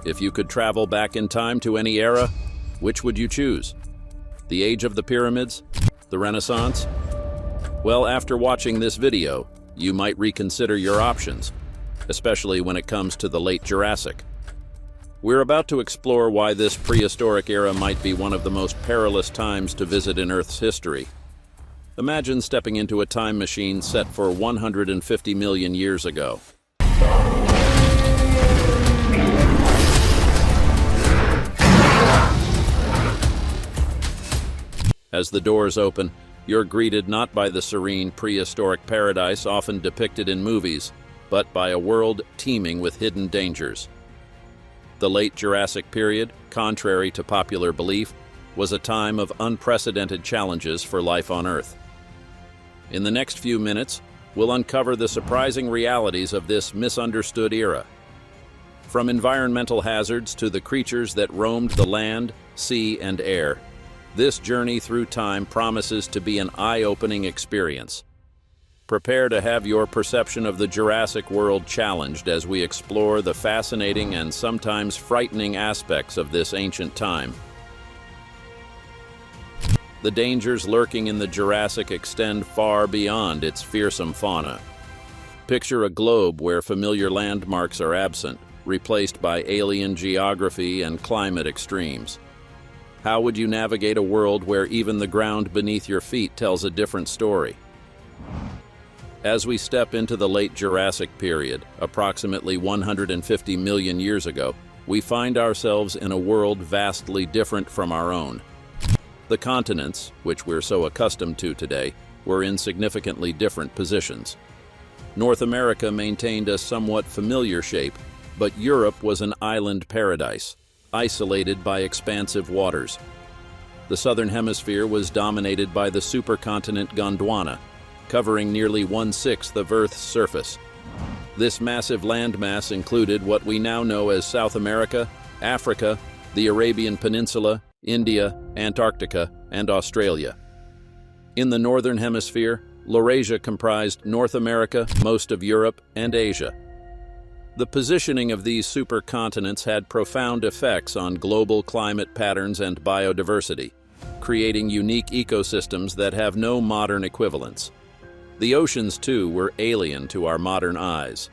If you could travel back in time to any era, which would you choose? The age of the pyramids? The Renaissance? Well, after watching this video, you might reconsider your options, especially when it comes to the late Jurassic. We're about to explore why this prehistoric era might be one of the most perilous times to visit in Earth's history. Imagine stepping into a time machine set for 150 million years ago. As the doors open, you're greeted not by the serene prehistoric paradise often depicted in movies, but by a world teeming with hidden dangers. The late Jurassic period, contrary to popular belief, was a time of unprecedented challenges for life on Earth. In the next few minutes, we'll uncover the surprising realities of this misunderstood era. From environmental hazards to the creatures that roamed the land, sea, and air, this journey through time promises to be an eye-opening experience. Prepare to have your perception of the Jurassic world challenged as we explore the fascinating and sometimes frightening aspects of this ancient time. The dangers lurking in the Jurassic extend far beyond its fearsome fauna. Picture a globe where familiar landmarks are absent, replaced by alien geography and climate extremes. How would you navigate a world where even the ground beneath your feet tells a different story? As we step into the late Jurassic period, approximately 150 million years ago, we find ourselves in a world vastly different from our own. The continents, which we're so accustomed to today, were in significantly different positions. North America maintained a somewhat familiar shape, but Europe was an island paradise, isolated by expansive waters. The southern hemisphere was dominated by the supercontinent Gondwana, covering nearly 1/6 of Earth's surface. This massive landmass included what we now know as South America, Africa, the Arabian Peninsula, India, Antarctica, and Australia. In the northern hemisphere, Laurasia comprised North America, most of Europe, and Asia. The positioning of these supercontinents had profound effects on global climate patterns and biodiversity, creating unique ecosystems that have no modern equivalents. The oceans, too, were alien to our modern eyes.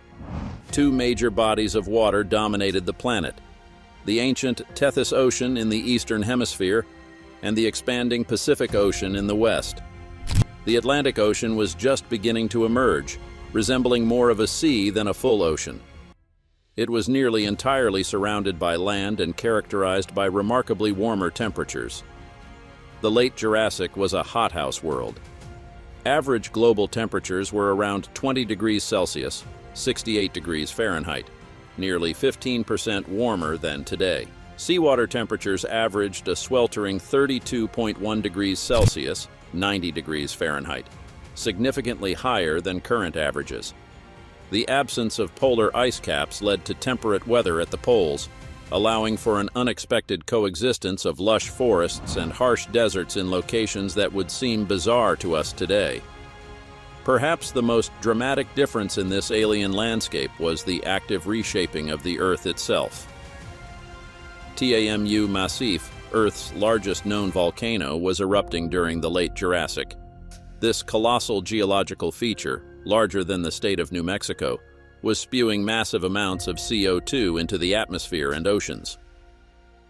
Two major bodies of water dominated the planet: the ancient Tethys Ocean in the eastern hemisphere and the expanding Pacific Ocean in the west. The Atlantic Ocean was just beginning to emerge, resembling more of a sea than a full ocean. It was nearly entirely surrounded by land and characterized by remarkably warmer temperatures. The late Jurassic was a hothouse world. Average global temperatures were around 20 degrees Celsius, 68 degrees Fahrenheit, nearly 15% warmer than today. Seawater temperatures averaged a sweltering 32.1 degrees Celsius, 90 degrees Fahrenheit, significantly higher than current averages. The absence of polar ice caps led to temperate weather at the poles, allowing for an unexpected coexistence of lush forests and harsh deserts in locations that would seem bizarre to us today. Perhaps the most dramatic difference in this alien landscape was the active reshaping of the Earth itself. Tamu Massif, Earth's largest known volcano, was erupting during the late Jurassic. This colossal geological feature, larger than the state of New Mexico, was spewing massive amounts of CO2 into the atmosphere and oceans.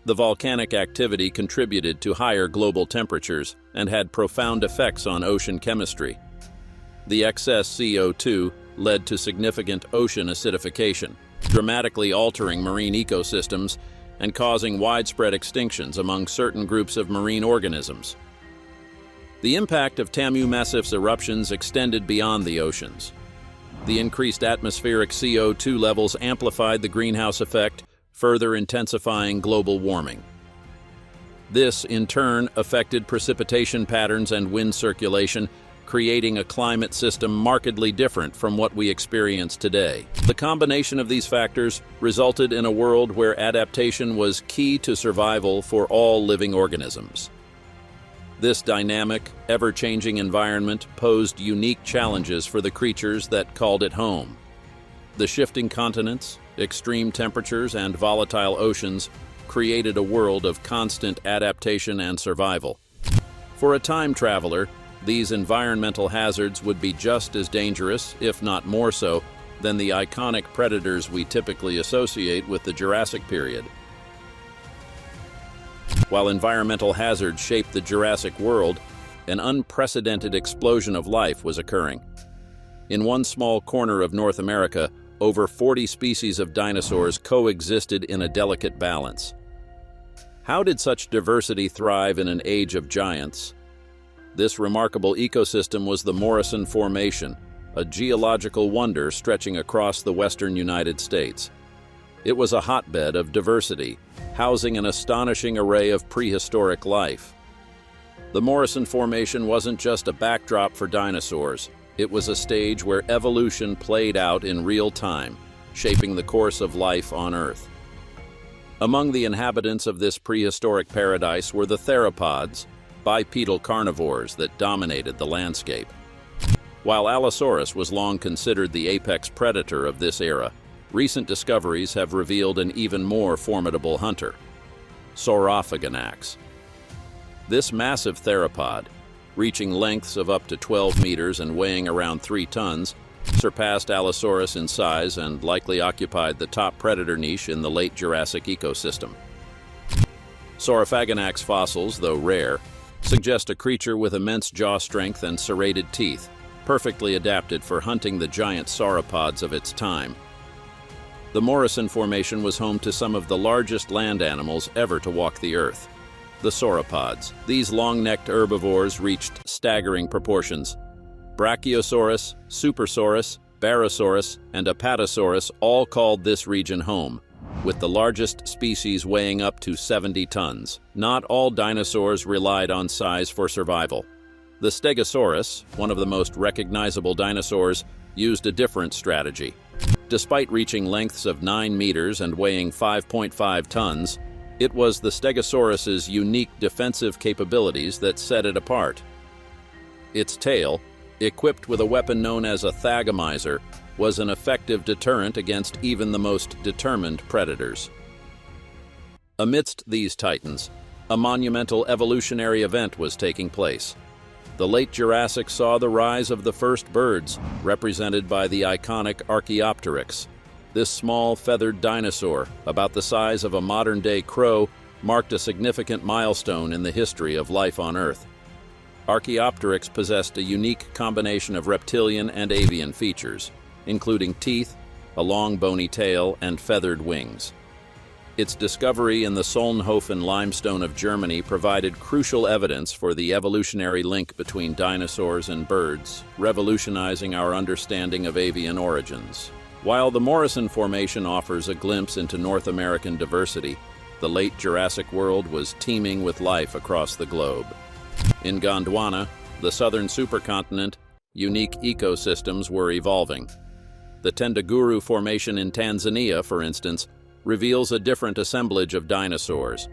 The volcanic activity contributed to higher global temperatures and had profound effects on ocean chemistry. The excess CO2 led to significant ocean acidification, dramatically altering marine ecosystems and causing widespread extinctions among certain groups of marine organisms. The impact of Tamu Massif's eruptions extended beyond the oceans. The increased atmospheric CO2 levels amplified the greenhouse effect, further intensifying global warming. This, in turn, affected precipitation patterns and wind circulation, creating a climate system markedly different from what we experience today. The combination of these factors resulted in a world where adaptation was key to survival for all living organisms. This dynamic, ever-changing environment posed unique challenges for the creatures that called it home. The shifting continents, extreme temperatures, and volatile oceans created a world of constant adaptation and survival. For a time traveler, these environmental hazards would be just as dangerous, if not more so, than the iconic predators we typically associate with the Jurassic period. While environmental hazards shaped the Jurassic world, an unprecedented explosion of life was occurring. In one small corner of North America, over 40 species of dinosaurs coexisted in a delicate balance. How did such diversity thrive in an age of giants? This remarkable ecosystem was the Morrison Formation, a geological wonder stretching across the western United States. It was a hotbed of diversity, housing an astonishing array of prehistoric life. The Morrison Formation wasn't just a backdrop for dinosaurs. It was a stage where evolution played out in real time, shaping the course of life on Earth. Among the inhabitants of this prehistoric paradise were the theropods, bipedal carnivores that dominated the landscape. While Allosaurus was long considered the apex predator of this era, recent discoveries have revealed an even more formidable hunter, Saurophaganax. This massive theropod, reaching lengths of up to 12 meters and weighing around 3 tons, surpassed Allosaurus in size and likely occupied the top predator niche in the late Jurassic ecosystem. Saurophaganax fossils, though rare, suggest a creature with immense jaw strength and serrated teeth, perfectly adapted for hunting the giant sauropods of its time. The Morrison Formation was home to some of the largest land animals ever to walk the Earth. The sauropods. These long-necked herbivores reached staggering proportions. Brachiosaurus, Supersaurus, Barosaurus, and Apatosaurus all called this region home, with the largest species weighing up to 70 tons. Not all dinosaurs relied on size for survival. The Stegosaurus, one of the most recognizable dinosaurs, used a different strategy. Despite reaching lengths of 9 meters and weighing 5.5 tons, it was the Stegosaurus's unique defensive capabilities that set it apart. Its tail, equipped with a weapon known as a thagomizer, was an effective deterrent against even the most determined predators. Amidst these titans, a monumental evolutionary event was taking place. The late Jurassic saw the rise of the first birds, represented by the iconic Archaeopteryx. This small, feathered dinosaur, about the size of a modern-day crow, marked a significant milestone in the history of life on Earth. Archaeopteryx possessed a unique combination of reptilian and avian features, including teeth, a long bony tail, and feathered wings. Its discovery in the Solnhofen limestone of Germany provided crucial evidence for the evolutionary link between dinosaurs and birds, revolutionizing our understanding of avian origins. While the Morrison Formation offers a glimpse into North American diversity, the late Jurassic world was teeming with life across the globe. In Gondwana, the southern supercontinent, unique ecosystems were evolving. The Tendaguru Formation in Tanzania, for instance, reveals a different assemblage of dinosaurs.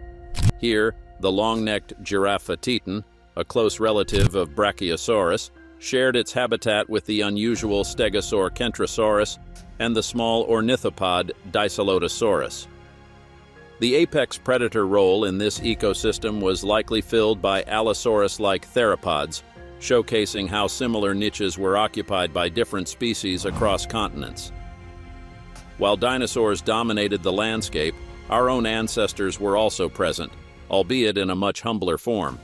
Here, the long-necked Giraffatitan, a close relative of Brachiosaurus, shared its habitat with the unusual Stegosaur kentrosaurus and the small ornithopod Dicelotosaurus. The apex predator role in this ecosystem was likely filled by Allosaurus-like theropods, showcasing how similar niches were occupied by different species across continents. While dinosaurs dominated the landscape, our own ancestors were also present, albeit in a much humbler form.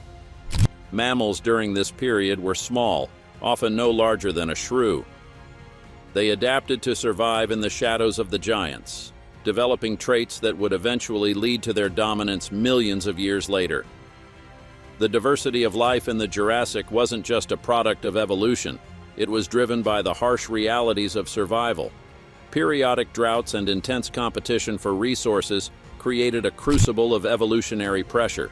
Mammals during this period were small, often no larger than a shrew. They adapted to survive in the shadows of the giants, developing traits that would eventually lead to their dominance millions of years later. The diversity of life in the Jurassic wasn't just a product of evolution, it was driven by the harsh realities of survival. Periodic droughts and intense competition for resources created a crucible of evolutionary pressure.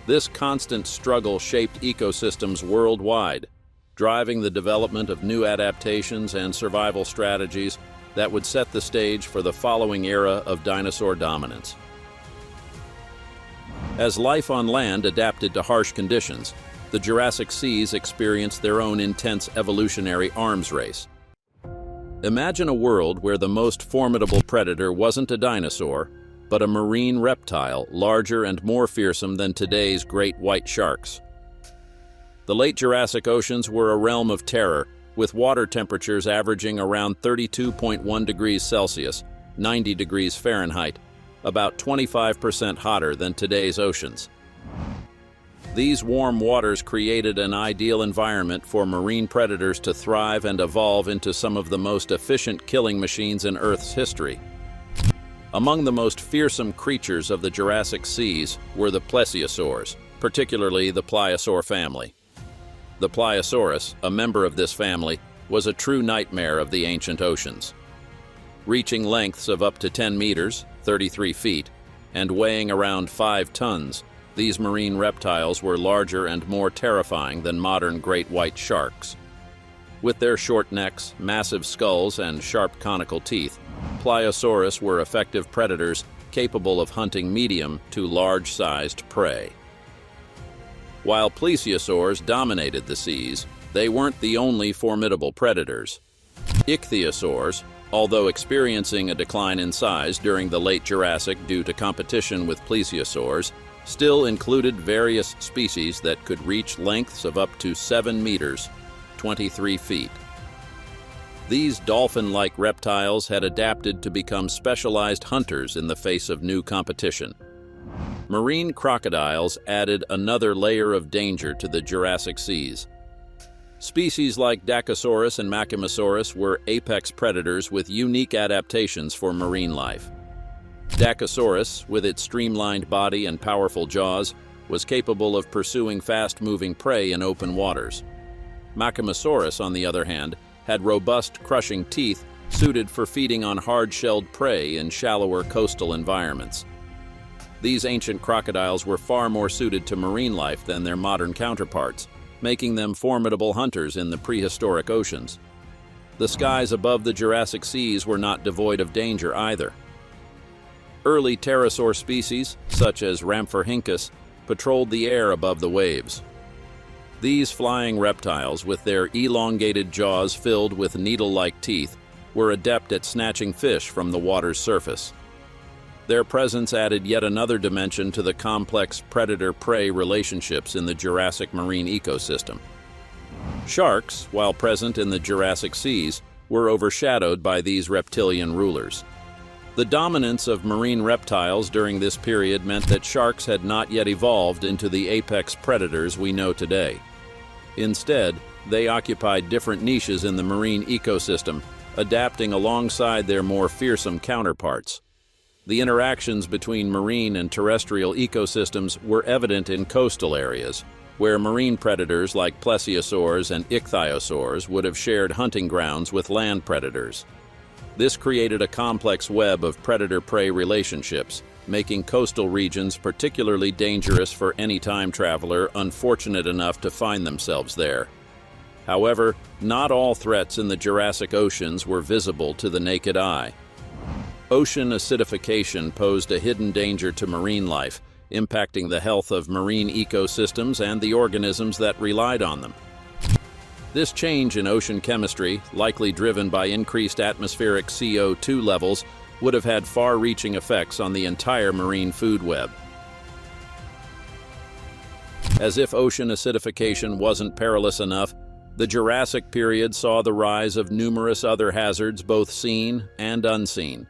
This constant struggle shaped ecosystems worldwide, driving the development of new adaptations and survival strategies that would set the stage for the following era of dinosaur dominance. As life on land adapted to harsh conditions, the Jurassic seas experienced their own intense evolutionary arms race. Imagine a world where the most formidable predator wasn't a dinosaur, but a marine reptile larger and more fearsome than today's great white sharks. The late Jurassic oceans were a realm of terror, with water temperatures averaging around 32.1 degrees Celsius, 90 degrees Fahrenheit, about 25% hotter than today's oceans. These warm waters created an ideal environment for marine predators to thrive and evolve into some of the most efficient killing machines in Earth's history. Among the most fearsome creatures of the Jurassic seas were the plesiosaurs, particularly the pliosaur family. The Pliosaurus, a member of this family, was a true nightmare of the ancient oceans. Reaching lengths of up to 10 meters, 33 feet, and weighing around 5 tons, these marine reptiles were larger and more terrifying than modern great white sharks. With their short necks, massive skulls, and sharp conical teeth, Pliosaurus were effective predators capable of hunting medium to large-sized prey. While plesiosaurs dominated the seas, they weren't the only formidable predators. Ichthyosaurs, although experiencing a decline in size during the late Jurassic due to competition with plesiosaurs, still included various species that could reach lengths of up to 7 meters, 23 feet. These dolphin-like reptiles had adapted to become specialized hunters in the face of new competition. Marine crocodiles added another layer of danger to the Jurassic seas. Species like Dacosaurus and Macumosaurus were apex predators with unique adaptations for marine life. Dacosaurus, with its streamlined body and powerful jaws, was capable of pursuing fast-moving prey in open waters. Macumosaurus, on the other hand, had robust, crushing teeth suited for feeding on hard-shelled prey in shallower coastal environments. These ancient crocodiles were far more suited to marine life than their modern counterparts, making them formidable hunters in the prehistoric oceans. The skies above the Jurassic seas were not devoid of danger either. Early pterosaur species, such as Rhamphorhynchus, patrolled the air above the waves. These flying reptiles, with their elongated jaws filled with needle-like teeth, were adept at snatching fish from the water's surface. Their presence added yet another dimension to the complex predator-prey relationships in the Jurassic marine ecosystem. Sharks, while present in the Jurassic seas, were overshadowed by these reptilian rulers. The dominance of marine reptiles during this period meant that sharks had not yet evolved into the apex predators we know today. Instead, they occupied different niches in the marine ecosystem, adapting alongside their more fearsome counterparts. The interactions between marine and terrestrial ecosystems were evident in coastal areas, where marine predators like plesiosaurs and ichthyosaurs would have shared hunting grounds with land predators. This created a complex web of predator-prey relationships, making coastal regions particularly dangerous for any time traveler unfortunate enough to find themselves there. However, not all threats in the Jurassic oceans were visible to the naked eye. Ocean acidification posed a hidden danger to marine life, impacting the health of marine ecosystems and the organisms that relied on them. This change in ocean chemistry, likely driven by increased atmospheric CO2 levels, would have had far-reaching effects on the entire marine food web. As if ocean acidification wasn't perilous enough, the Jurassic period saw the rise of numerous other hazards, both seen and unseen.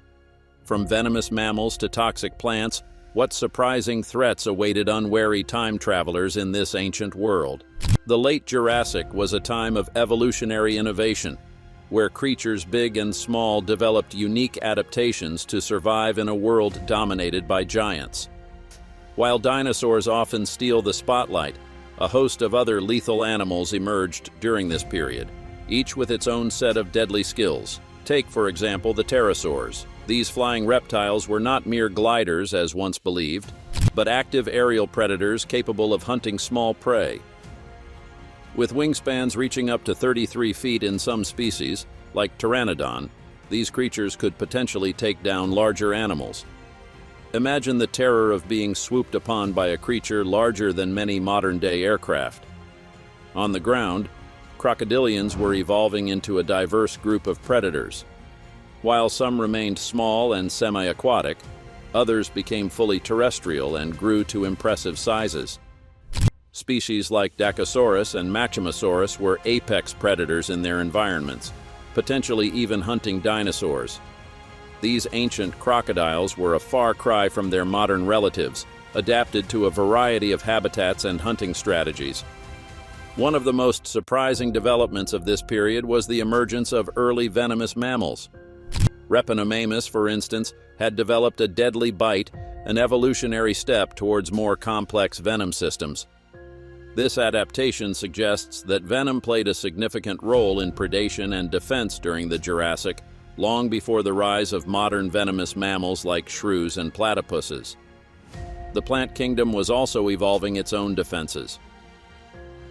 From venomous mammals to toxic plants, what surprising threats awaited unwary time travelers in this ancient world? The late Jurassic was a time of evolutionary innovation, where creatures big and small developed unique adaptations to survive in a world dominated by giants. While dinosaurs often steal the spotlight, a host of other lethal animals emerged during this period, each with its own set of deadly skills. Take, for example, the pterosaurs. These flying reptiles were not mere gliders, as once believed, but active aerial predators capable of hunting small prey. With wingspans reaching up to 33 feet in some species, like Pteranodon, these creatures could potentially take down larger animals. Imagine the terror of being swooped upon by a creature larger than many modern-day aircraft. On the ground, crocodilians were evolving into a diverse group of predators. While some remained small and semi-aquatic, others became fully terrestrial and grew to impressive sizes. Species like Dacosaurus and Yingchuanosaurus were apex predators in their environments, potentially even hunting dinosaurs. These ancient crocodiles were a far cry from their modern relatives, adapted to a variety of habitats and hunting strategies. One of the most surprising developments of this period was the emergence of early venomous mammals. Repenomamus, for instance, had developed a deadly bite, an evolutionary step towards more complex venom systems. This adaptation suggests that venom played a significant role in predation and defense during the Jurassic, long before the rise of modern venomous mammals like shrews and platypuses. The plant kingdom was also evolving its own defenses.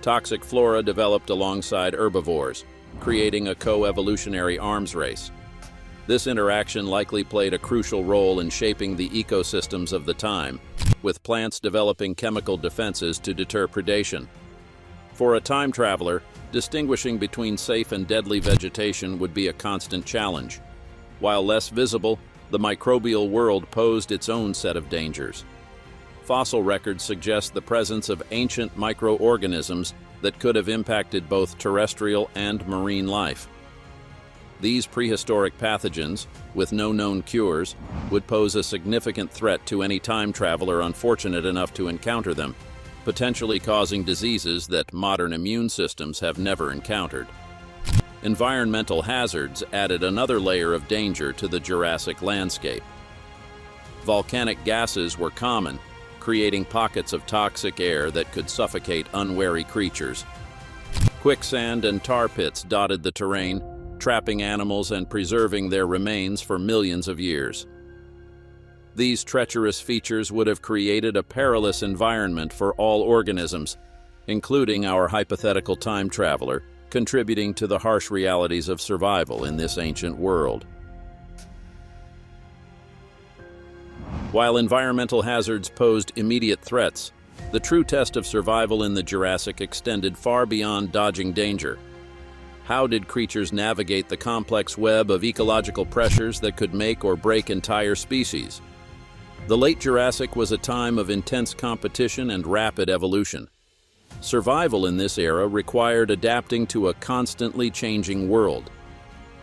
Toxic flora developed alongside herbivores, creating a co-evolutionary arms race. This interaction likely played a crucial role in shaping the ecosystems of the time, with plants developing chemical defenses to deter predation. For a time traveler, distinguishing between safe and deadly vegetation would be a constant challenge. While less visible, the microbial world posed its own set of dangers. Fossil records suggest the presence of ancient microorganisms that could have impacted both terrestrial and marine life. These prehistoric pathogens, with no known cures, would pose a significant threat to any time traveler unfortunate enough to encounter them, potentially causing diseases that modern immune systems have never encountered. Environmental hazards added another layer of danger to the Jurassic landscape. Volcanic gases were common, creating pockets of toxic air that could suffocate unwary creatures. Quicksand and tar pits dotted the terrain, trapping animals and preserving their remains for millions of years. These treacherous features would have created a perilous environment for all organisms, including our hypothetical time traveler, contributing to the harsh realities of survival in this ancient world. While environmental hazards posed immediate threats, the true test of survival in the Jurassic extended far beyond dodging danger. How did creatures navigate the complex web of ecological pressures that could make or break entire species? The late Jurassic was a time of intense competition and rapid evolution. Survival in this era required adapting to a constantly changing world.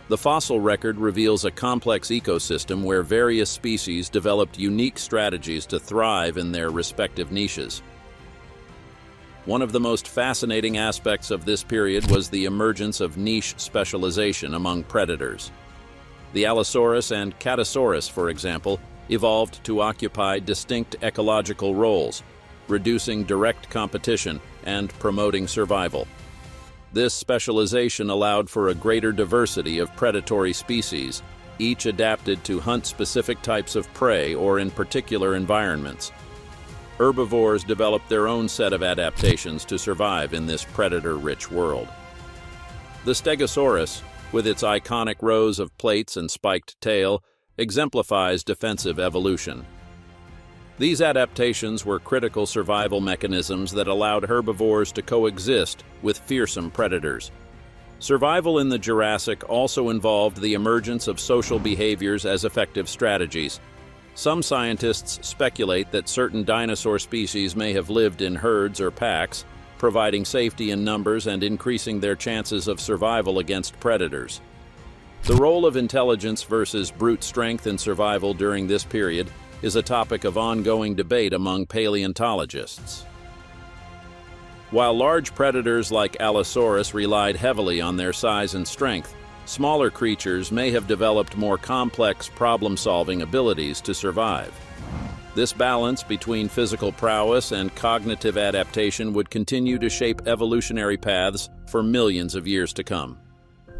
The fossil record reveals a complex ecosystem where various species developed unique strategies to thrive in their respective niches. One of the most fascinating aspects of this period was the emergence of niche specialization among predators. The Allosaurus and Catosaurus, for example, evolved to occupy distinct ecological roles, reducing direct competition and promoting survival. This specialization allowed for a greater diversity of predatory species, each adapted to hunt specific types of prey or in particular environments. Herbivores developed their own set of adaptations to survive in this predator-rich world. The Stegosaurus, with its iconic rows of plates and spiked tail, exemplifies defensive evolution. These adaptations were critical survival mechanisms that allowed herbivores to coexist with fearsome predators. Survival in the Jurassic also involved the emergence of social behaviors as effective strategies. Some scientists speculate that certain dinosaur species may have lived in herds or packs, providing safety in numbers and increasing their chances of survival against predators. The role of intelligence versus brute strength in survival during this period is a topic of ongoing debate among paleontologists. While large predators like Allosaurus relied heavily on their size and strength, smaller creatures may have developed more complex problem-solving abilities to survive. This balance between physical prowess and cognitive adaptation would continue to shape evolutionary paths for millions of years to come.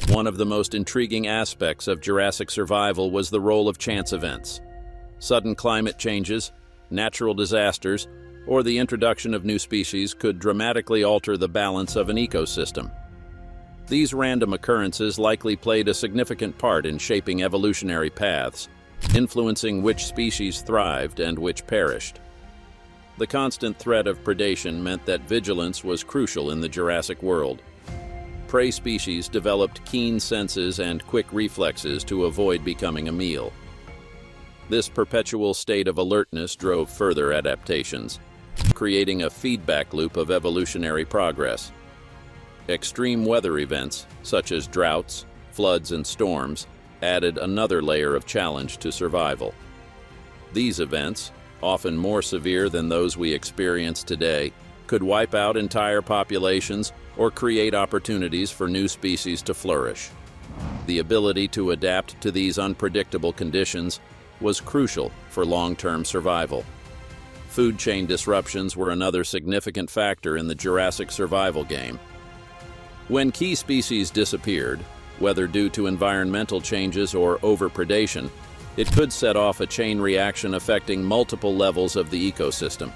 One of the most intriguing aspects of Jurassic survival was the role of chance events. Sudden climate changes, natural disasters, or the introduction of new species could dramatically alter the balance of an ecosystem. These random occurrences likely played a significant part in shaping evolutionary paths, influencing which species thrived and which perished. The constant threat of predation meant that vigilance was crucial in the Jurassic world. prey species developed keen senses and quick reflexes to avoid becoming a meal. This perpetual state of alertness drove further adaptations, creating a feedback loop of evolutionary progress. Extreme weather events, such as droughts, floods, and storms, added another layer of challenge to survival. These events, often more severe than those we experience today, could wipe out entire populations or create opportunities for new species to flourish. The ability to adapt to these unpredictable conditions was crucial for long-term survival. Food chain disruptions were another significant factor in the Jurassic survival game. When key species disappeared, whether due to environmental changes or overpredation, it could set off a chain reaction affecting multiple levels of the ecosystem.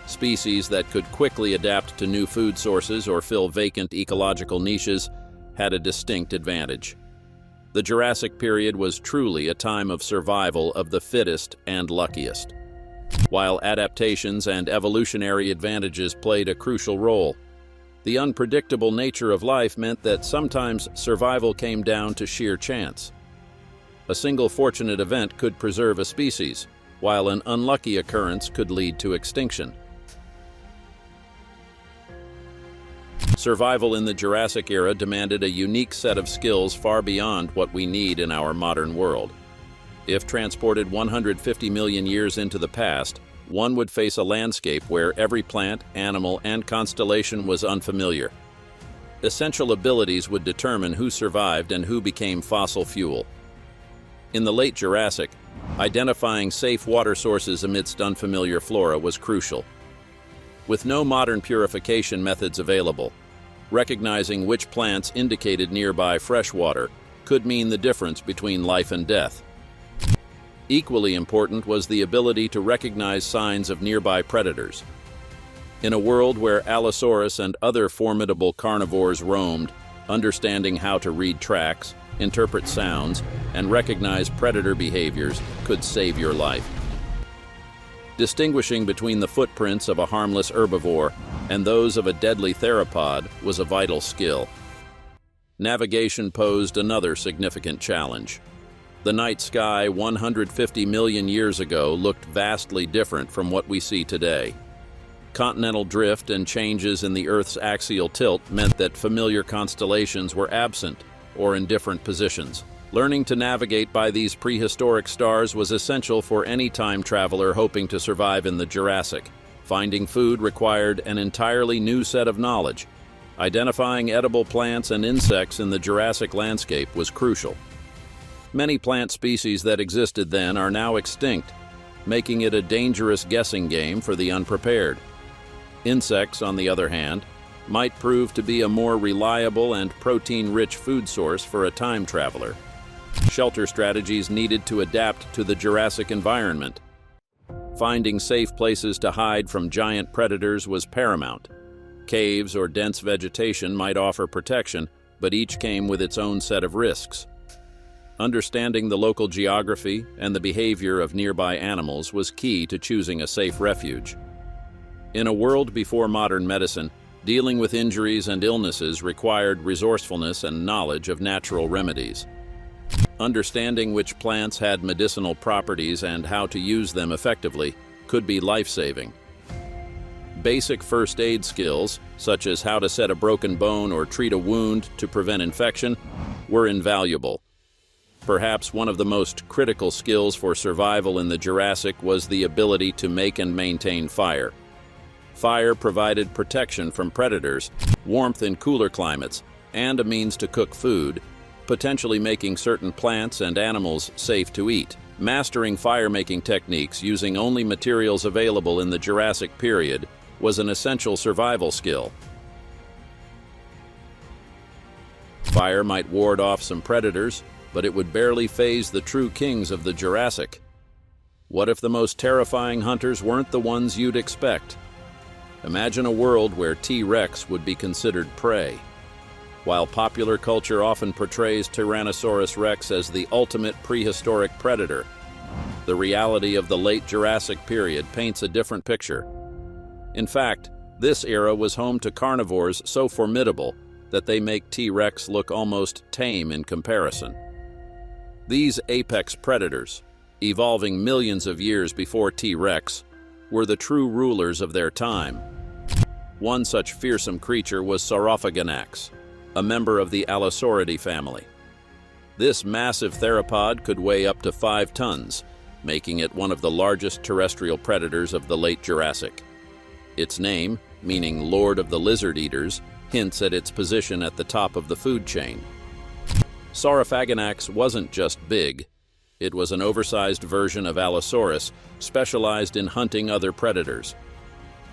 Species that could quickly adapt to new food sources or fill vacant ecological niches had a distinct advantage. The Jurassic period was truly a time of survival of the fittest and luckiest. While adaptations and evolutionary advantages played a crucial role, the unpredictable nature of life meant that sometimes survival came down to sheer chance. A single fortunate event could preserve a species, while an unlucky occurrence could lead to extinction. Survival in the Jurassic era demanded a unique set of skills far beyond what we need in our modern world. If transported 150 million years into the past, one would face a landscape where every plant, animal, and constellation was unfamiliar. Essential abilities would determine who survived and who became fossil fuel. In the late Jurassic, identifying safe water sources amidst unfamiliar flora was crucial. With no modern purification methods available, recognizing which plants indicated nearby fresh water could mean the difference between life and death. Equally important was the ability to recognize signs of nearby predators. In a world where Allosaurus and other formidable carnivores roamed, understanding how to read tracks, interpret sounds, and recognize predator behaviors could save your life. Distinguishing between the footprints of a harmless herbivore and those of a deadly theropod was a vital skill. Navigation posed another significant challenge. The night sky 150 million years ago looked vastly different from what we see today. Continental drift and changes in the Earth's axial tilt meant that familiar constellations were absent or in different positions. Learning to navigate by these prehistoric stars was essential for any time traveler hoping to survive in the Jurassic. Finding food required an entirely new set of knowledge. Identifying edible plants and insects in the Jurassic landscape was crucial. Many plant species that existed then are now extinct, making it a dangerous guessing game for the unprepared. Insects, on the other hand, might prove to be a more reliable and protein-rich food source for a time traveler. Shelter strategies needed to adapt to the Jurassic environment. Finding safe places to hide from giant predators was paramount. Caves or dense vegetation might offer protection, but each came with its own set of risks. Understanding the local geography and the behavior of nearby animals was key to choosing a safe refuge. In a world before modern medicine, dealing with injuries and illnesses required resourcefulness and knowledge of natural remedies. Understanding which plants had medicinal properties and how to use them effectively could be life-saving. Basic first aid skills, such as how to set a broken bone or treat a wound to prevent infection, were invaluable. Perhaps one of the most critical skills for survival in the Jurassic was the ability to make and maintain fire. Fire provided protection from predators, warmth in cooler climates, and a means to cook food, potentially making certain plants and animals safe to eat. Mastering fire-making techniques using only materials available in the Jurassic period was an essential survival skill. Fire might ward off some predators, but it would barely faze the true kings of the Jurassic. What if the most terrifying hunters weren't the ones you'd expect? Imagine a world where T-Rex would be considered prey. While popular culture often portrays Tyrannosaurus Rex as the ultimate prehistoric predator, the reality of the late Jurassic period paints a different picture. In fact, this era was home to carnivores so formidable that they make T-Rex look almost tame in comparison. These apex predators, evolving millions of years before T-Rex, were the true rulers of their time. One such fearsome creature was Saurophaganax, a member of the Allosauridae family. This massive theropod could weigh up to 5 tons, making it one of the largest terrestrial predators of the late Jurassic. Its name, meaning Lord of the Lizard Eaters, hints at its position at the top of the food chain. Saurophaganax wasn't just big. It was an oversized version of Allosaurus, specialized in hunting other predators.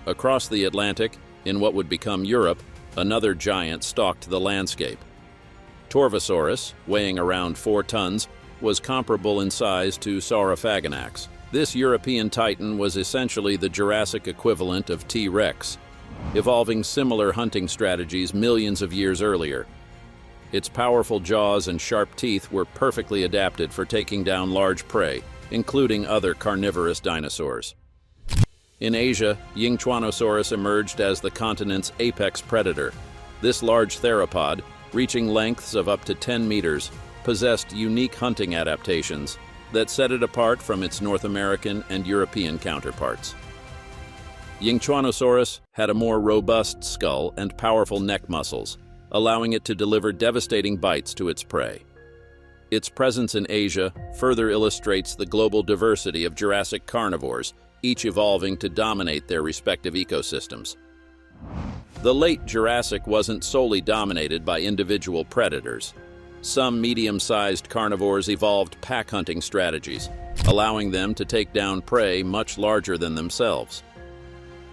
Across the Atlantic, in what would become Europe, another giant stalked the landscape. Torvosaurus, weighing around 4 tons, was comparable in size to Saurophaganax. This European titan was essentially the Jurassic equivalent of T-Rex, evolving similar hunting strategies millions of years earlier. Its powerful jaws and sharp teeth were perfectly adapted for taking down large prey, including other carnivorous dinosaurs. In Asia, Yingchuanosaurus emerged as the continent's apex predator. This large theropod, reaching lengths of up to 10 meters, possessed unique hunting adaptations that set it apart from its North American and European counterparts. Yingchuanosaurus had a more robust skull and powerful neck muscles, allowing it to deliver devastating bites to its prey. Its presence in Asia further illustrates the global diversity of Jurassic carnivores, each evolving to dominate their respective ecosystems. The late Jurassic wasn't solely dominated by individual predators. Some medium-sized carnivores evolved pack hunting strategies, allowing them to take down prey much larger than themselves.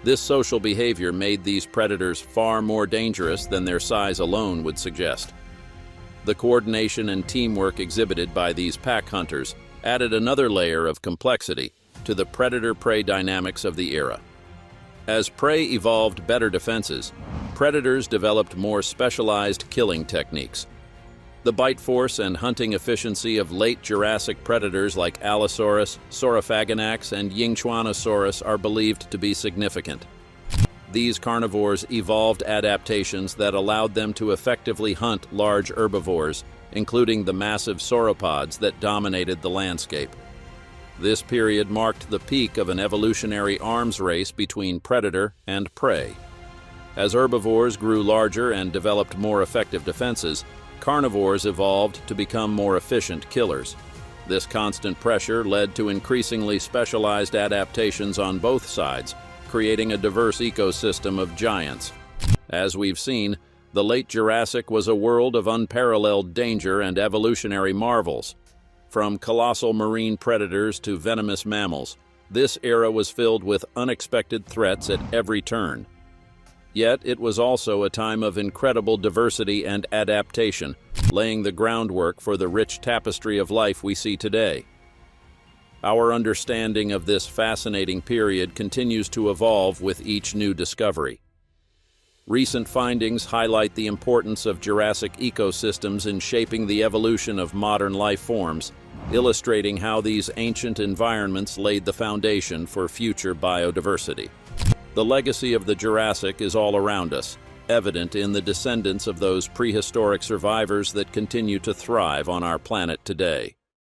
This social behavior made these predators far more dangerous than their size alone would suggest. The coordination and teamwork exhibited by these pack hunters added another layer of complexity to the predator-prey dynamics of the era. As prey evolved better defenses, predators developed more specialized killing techniques. The bite force and hunting efficiency of late Jurassic predators like Allosaurus, Saurophaganax, and Yingchuanosaurus are believed to be significant. These carnivores evolved adaptations that allowed them to effectively hunt large herbivores, including the massive sauropods that dominated the landscape. This period marked the peak of an evolutionary arms race between predator and prey. As herbivores grew larger and developed more effective defenses, carnivores evolved to become more efficient killers. This constant pressure led to increasingly specialized adaptations on both sides, creating a diverse ecosystem of giants. As we've seen, the late Jurassic was a world of unparalleled danger and evolutionary marvels. From colossal marine predators to venomous mammals, this era was filled with unexpected threats at every turn. Yet it was also a time of incredible diversity and adaptation, laying the groundwork for the rich tapestry of life we see today. Our understanding of this fascinating period continues to evolve with each new discovery. Recent findings highlight the importance of Jurassic ecosystems in shaping the evolution of modern life forms, illustrating how these ancient environments laid the foundation for future biodiversity. The legacy of the Jurassic is all around us, evident in the descendants of those prehistoric survivors that continue to thrive on our planet today.